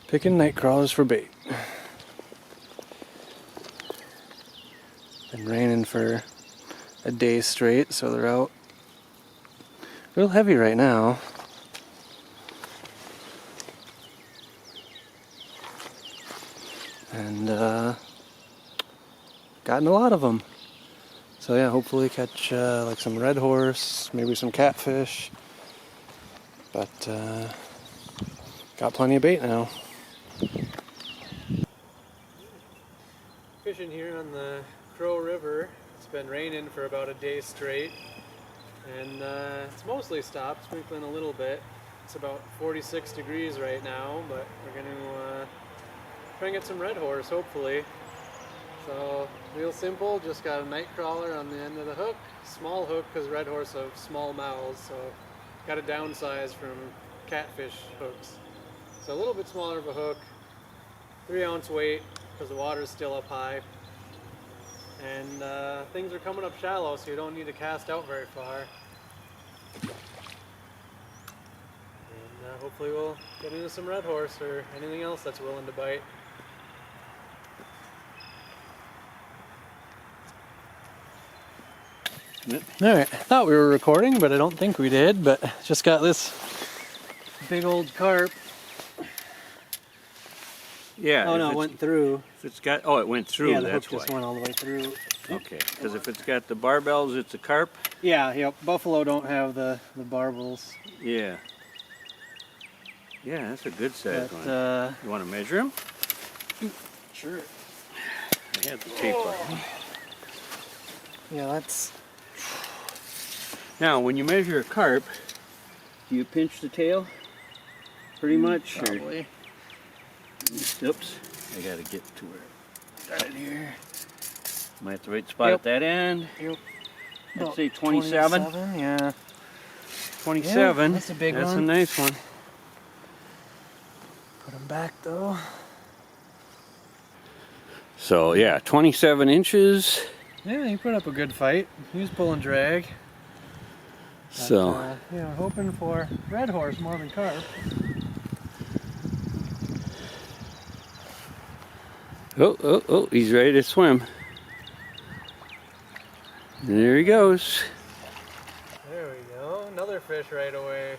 Picking night crawlers for bait. Been raining for a day straight, so they're out real heavy right now. And gotten a lot of them. So yeah, hopefully catch like some redhorse, maybe some catfish. But got plenty of bait now. Fishing here on the Crow River. It's been raining for about a day straight, and it's mostly stopped, sprinkling a little bit. It's about 46 degrees right now, but we're going to try and get some redhorse, hopefully. So, real simple, just got a night crawler on the end of the hook. Small hook because redhorse have small mouths, so got to downsize from catfish hooks. So a little bit smaller of a hook, 3-ounce weight because the water is still up high. And things are coming up shallow, so you don't need to cast out very far. And hopefully we'll get into some redhorse or anything else that's willing to bite. Alright, I thought we were recording, but I don't think we did, but just got this big old carp. Yeah. Oh no, it went through. If it's got, oh, it went through, yeah, the that's hook just why. went all the way through. Okay, because if it's got the barbells, it's a carp? Yeah, yep. Buffalo don't have the barbels. Yeah. Yeah, that's a good size But, one. You want to measure them? Sure. I have the tape on. Yeah, that's... Now, when you measure a carp, do you pinch the tail? Pretty much? Probably. Or... Oops. I got to get to where. Got it here. Am I at the right spot at that end? Yep. I'd say 27. 27, yeah. 27. Yeah, that's a big one. That's a nice one. Put them back though. So yeah, 27 inches. Yeah, he put up a good fight. He was pulling drag. So But, yeah, hoping for redhorse more than carp. oh, he's ready to swim. And there he goes. There we go. Another fish right away.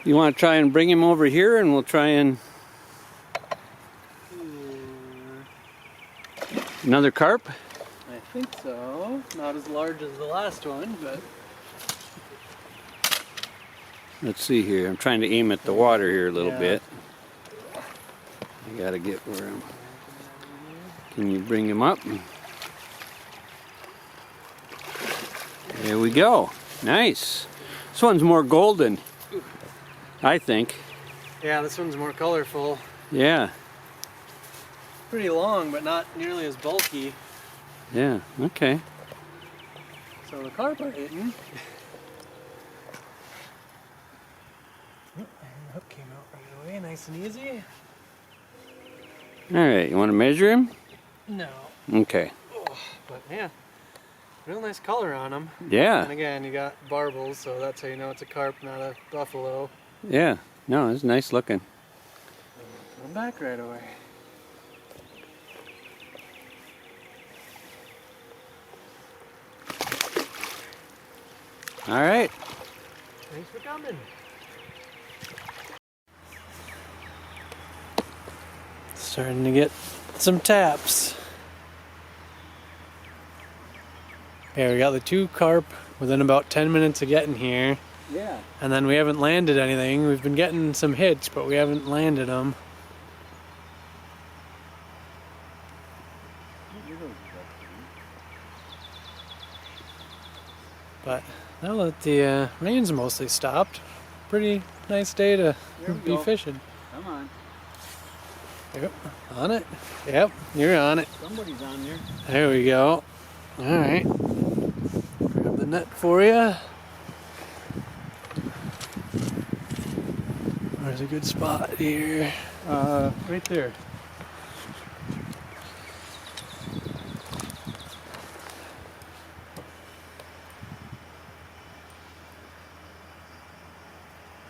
You want to try and bring him over here and we'll try and... Another carp? I think so. Not as large as the last one, but... Let's see here. I'm trying to aim at the water here a little bit. I gotta get where I'm... Can you bring him up? There we go. Nice. This one's more golden, I think. Yeah, this one's more colorful. Yeah. Pretty long, but not nearly as bulky. Yeah, okay. So the carp are hitting. The hook came out right away, nice and easy. Alright, you want to measure him? No. Okay. Oh, but yeah, real nice color on him. Yeah. And again, you got barbels, so that's how you know it's a carp, not a buffalo. Yeah. No, it's nice looking. Put him back right away. Alright. Thanks for coming. Starting to get some taps. Okay, we got the 2 carp within about 10 minutes of getting here. Yeah. And then we haven't landed anything. We've been getting some hits, but we haven't landed them. But now that the rain's mostly stopped, pretty nice day to be fishing. Come on. Yep, on it. Yep, you're on it. Somebody's on there. There we go. Alright. Grab the net for you. Where's a good spot here? Right there.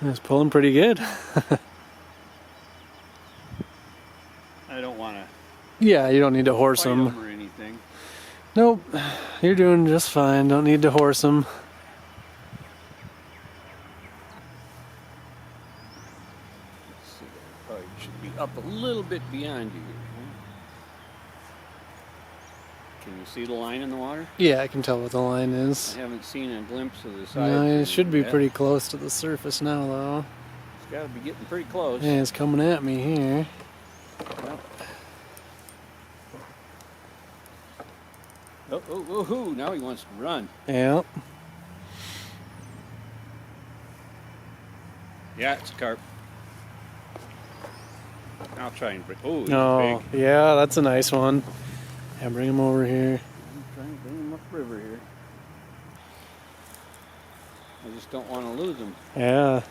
It's pulling pretty good. I don't want to Yeah, you don't need to horse fight them. them or anything. Nope, you're doing just fine. Don't need to horse them. Let's see, probably should be up a little bit beyond you. Can you see the line in the water? Yeah, I can tell what the line is. I haven't seen a glimpse of the sides. No, it should be yet. pretty close to the surface now, though. It's got to be getting pretty close. Yeah, it's coming at me here. Yep. Oh, now he wants to run. Yep. Yeah, it's a carp. I'll try and bring. Oh, he's Oh, big. yeah, that's a nice one. Yeah, bring him over here. I'm trying to bring him upriver here. I just don't want to lose him. Yeah.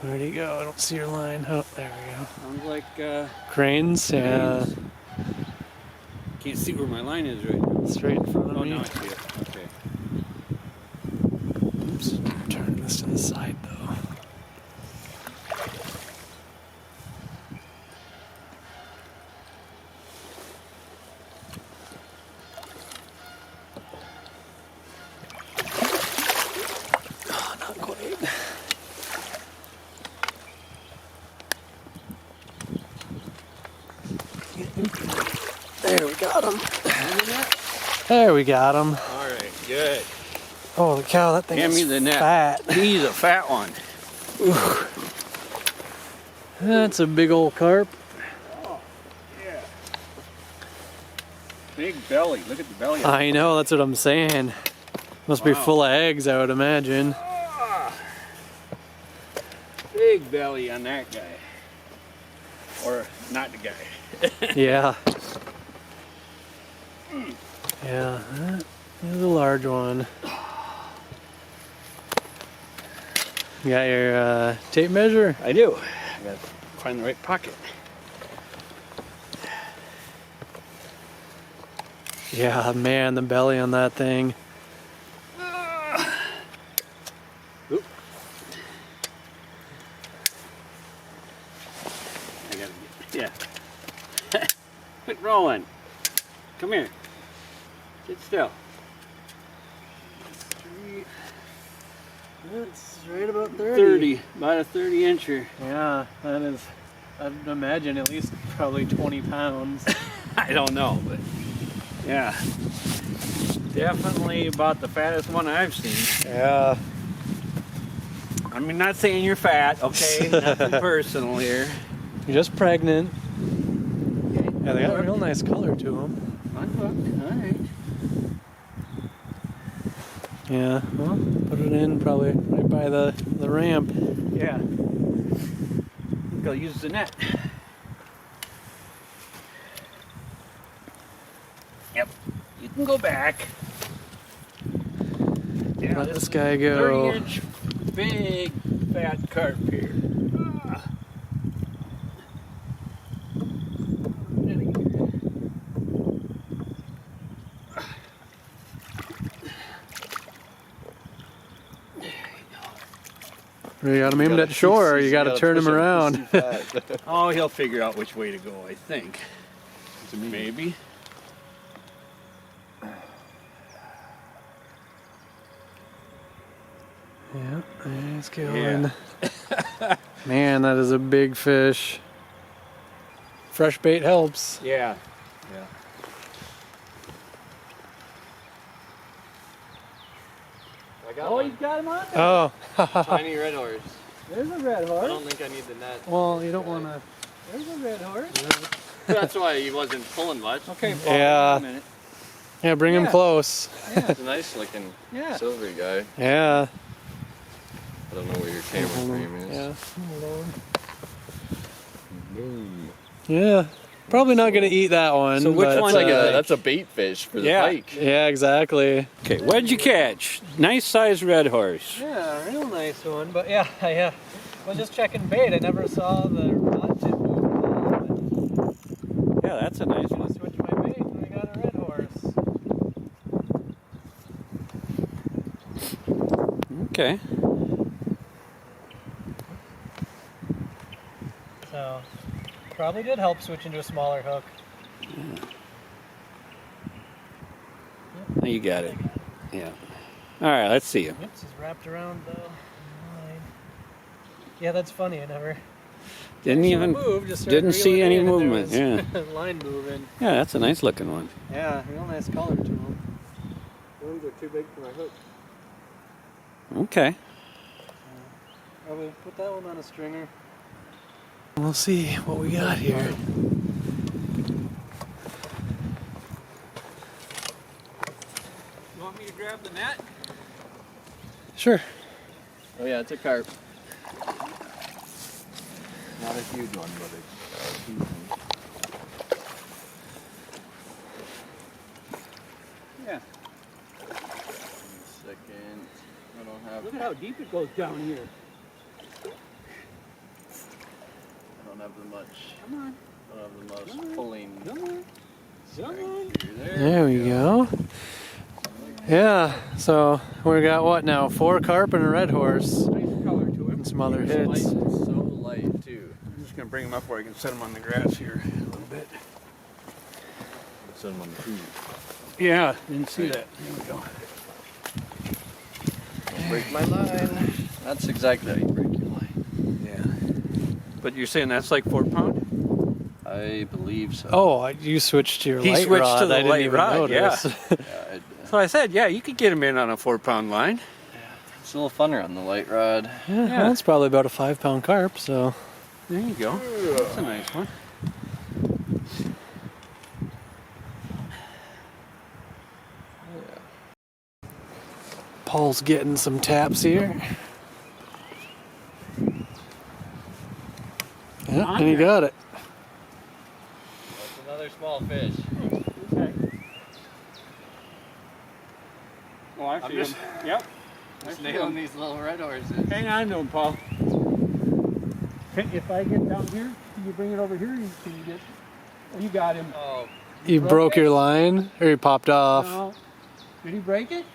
Where'd he go? I don't see your line. Oh, there we go. Sounds like Cranes, yeah. cranes. Can't see where my line is right now. Straight in front of Oh, me. now I see it. Okay. Oops. Turn this to the side, though. Oh, not quite. There, we got him. There, we got him. All right, good. Holy cow, that thing Hand is me the net. fat. He's a fat one. That's a big old carp. Oh, yeah. Big belly. Look at the belly. I know, that's what I'm saying. Must be Wow. full of eggs, I would imagine. Ah, big belly on that guy. Or not the guy. Yeah. Yeah, that is a large one. You got your tape measure? I do. I gotta find the right pocket. Yeah, man, the belly on that thing. Oop. I gotta get, yeah. Quit rolling. Come here. Sit still. It's right about 30, about a 30 incher. Yeah, that is, I'd imagine at least probably 20 pounds. I don't know, but yeah. Definitely about the fattest one I've seen. Yeah. I mean, not saying you're fat, okay? Nothing personal here. You're just pregnant. Yeah, they got a real nice color to them. Unhooked, all right. Yeah, well, put it in probably right by the ramp. Yeah. I think I'll use the net. Yep. You can go back. Yeah, Let this guy go. 30-inch big fat carp here. Ah. You got him aimed at shore, or you got to turn him around. Oh, he'll figure out which way to go, I think. Maybe. Yeah, he's going. Yeah. Man, that is a big fish. Fresh bait helps. Yeah. Yeah. I got Oh, one. he's got him on there. Oh, Tiny red horse. there's a red I horse. don't think I need the net. Well, you don't want to. There's a red horse. That's why he wasn't pulling much. Okay, Paul, Yeah. wait a minute. Yeah, bring him Yeah. close. It's a nice looking Yeah. silvery guy. Yeah. I don't know what your camera frame is. Yeah. Hold on. Boom. Yeah. Probably not gonna eat that one. So which but, one That's like uh, that's a bait fish for the yeah. pike. Yeah, exactly. Okay, what did you catch? Nice sized red horse. Yeah, real nice one. But yeah, I was just checking bait. I never saw the rod tip move. Yeah, that's a nice I'm one. gonna switch my bait when I got a red horse. Okay. So, probably did help switch into a smaller hook. You got it. Yeah. All right, let's see him. Oops, he's wrapped around the line. Yeah, that's funny. I never Didn't even moved, just started didn't see reeling any in and there movement. Yeah. was line moving. Yeah, that's a nice looking one. Yeah, real nice color to them. Those are too big for my hook. Okay. Probably put that one on a stringer. We'll see what we got here. You want me to grab the net? Sure. Oh yeah, it's a carp. Not a huge one, but it's decent. Yeah. Second. I don't have. Look at how deep it goes down here. I don't have the much. Come on. I don't have the most pulling. Come on. Come on. There we go. Yeah, so we got what now? 4 carp and a red horse. Nice color to him. And some other Light, hits. so light too. I'm just gonna bring him up where I can set him on the grass here a little bit. Set them on the food. Yeah, didn't see that. There we go. Don't break my line. That's exactly how you break your line. Yeah. But you're saying that's like 4 pound? I believe so. Oh, you switched to your He light switched rod. to the I didn't light even rod, notice. Yeah, So I said, yeah, you could get him in on a 4 pound line. it's a little funner on the light rod. Yeah, that's probably about a 5 pound carp, so. There you go. That's a nice one. Paul's getting some taps here. Yeah, and he got it. That's another small fish. Okay. Oh, I see him. Yep. Just nailing these little red horses. Hang on to him, Paul. If I get down here, can you bring it over here? Can you get? Oh, you got him. Oh, You broke your line, or he popped off? No. Did he break it?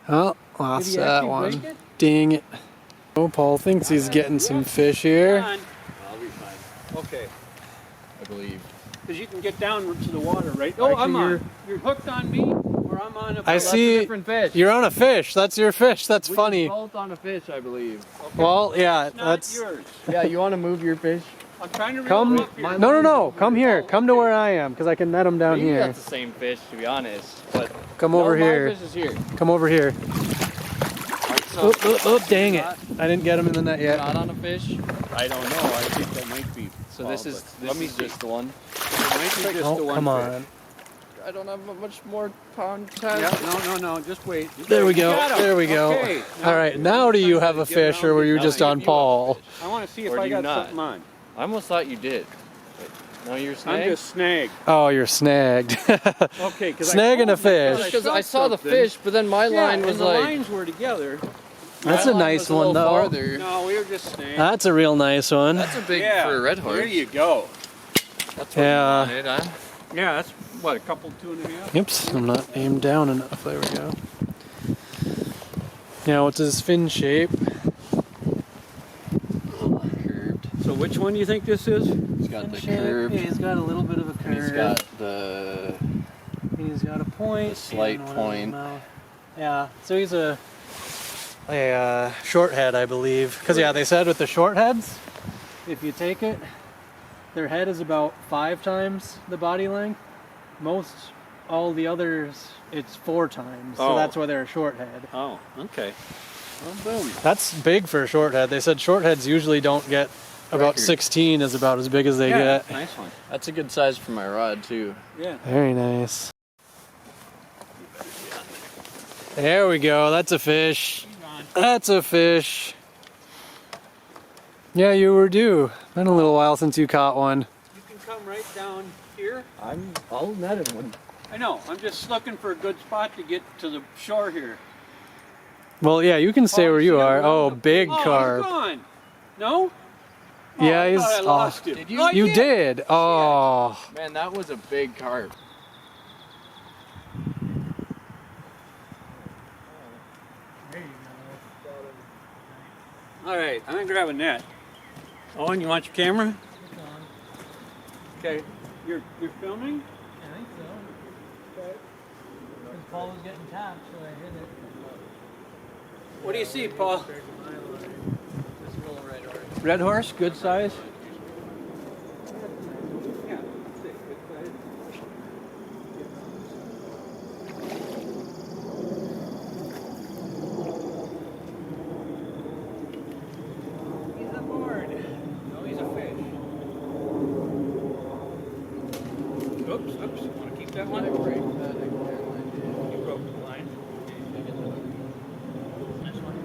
Oh, Did lost he that actually one. break it? Dang it. Oh, Paul thinks he's getting some fish here. Come on. I'll be fine. Okay. I believe. Because you can get down to the water, right? Oh, I'm Actually, on. You're hooked on me, or I'm on a. I That's see. a different fish. You're on a fish. That's your fish. That's We funny. both on a fish, I believe. Well, yeah, It's not that's. yours. Yeah, you want to move your fish? I'm trying to reel Come. him up here. No. Come here. Come to where I am, because I can net him down Maybe here. that's the same fish, to be honest. But Come over no, here. My fish is here. Come over here. So, Oh, dang it. I didn't get him in the net yet. not on a fish. I don't know. I think that might be. So this is let me just the one. It might be just the Oh, one come fish. on. I don't have much more pound time. Yeah, no. Just wait. There we go. Got him. There we go. Okay. All right. Now do you have a fish, or were you just on Paul? I want to see if Or do I you got not? something on. I almost thought you did. But no, you're I'm snagged. just snagged. Oh, you're snagged. Okay, because Snagging a fish. Because I saw the fish, but then my line was the like. lines were together. That's my a line nice was a one, little though. farther. No, we were just snagged. That's a real nice one. That's a big yeah, for a red horse. There you go. That's what Yeah. you wanted, huh? Yeah, that's what, a couple, 2.5? Oops, I'm not aimed down enough. There we go. Now, what's his fin shape? Curved. So which one do you think this is? He's got the curve. Yeah, he's got a little bit of a And he's got the. He's got a point. A slight and one point. mouth. Yeah, so he's a short head, I believe. Because yeah, they said with the short heads, if you take it, their head is about 5 times the body length. Most all the others, it's 4 times. So Oh. that's why they're a short head. Oh, okay. Well, boom. That's big for a short head. They said short heads usually don't get about Record. 16 is about as big as they Yeah, get. nice one. That's a good size for my rod too. Yeah. Very nice. There we go. That's a fish. That's a fish. Yeah, you were due. Been a little while since you caught one. You can come right down here. I'll net him one. I know. I'm just looking for a good spot to get to the shore here. Well, yeah, you can stay where you see, are. I'm Oh, on the- big Oh, carp. he's gone. No? Yeah, he's. I lost him. Did you? You did. Oh. Man, that was a big carp. All right, I'm gonna grab a net. Owen, you want your camera? Okay, you're filming? I think so. Because Paul was getting tapped, so I hit it. What do you see, Paul? This little red horse. Red horse, good size. Yeah, He's aboard. no, he's a fish. Oops, want to keep that one? You broke the line. This one.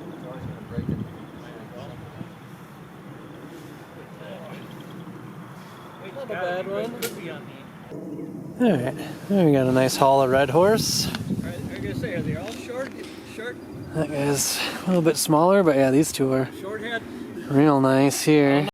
Not a bad one. Alright, we got a nice haul of red horse. I was gonna say, are they all short? That guy's a little bit smaller, but yeah, these two are Short head? real nice here.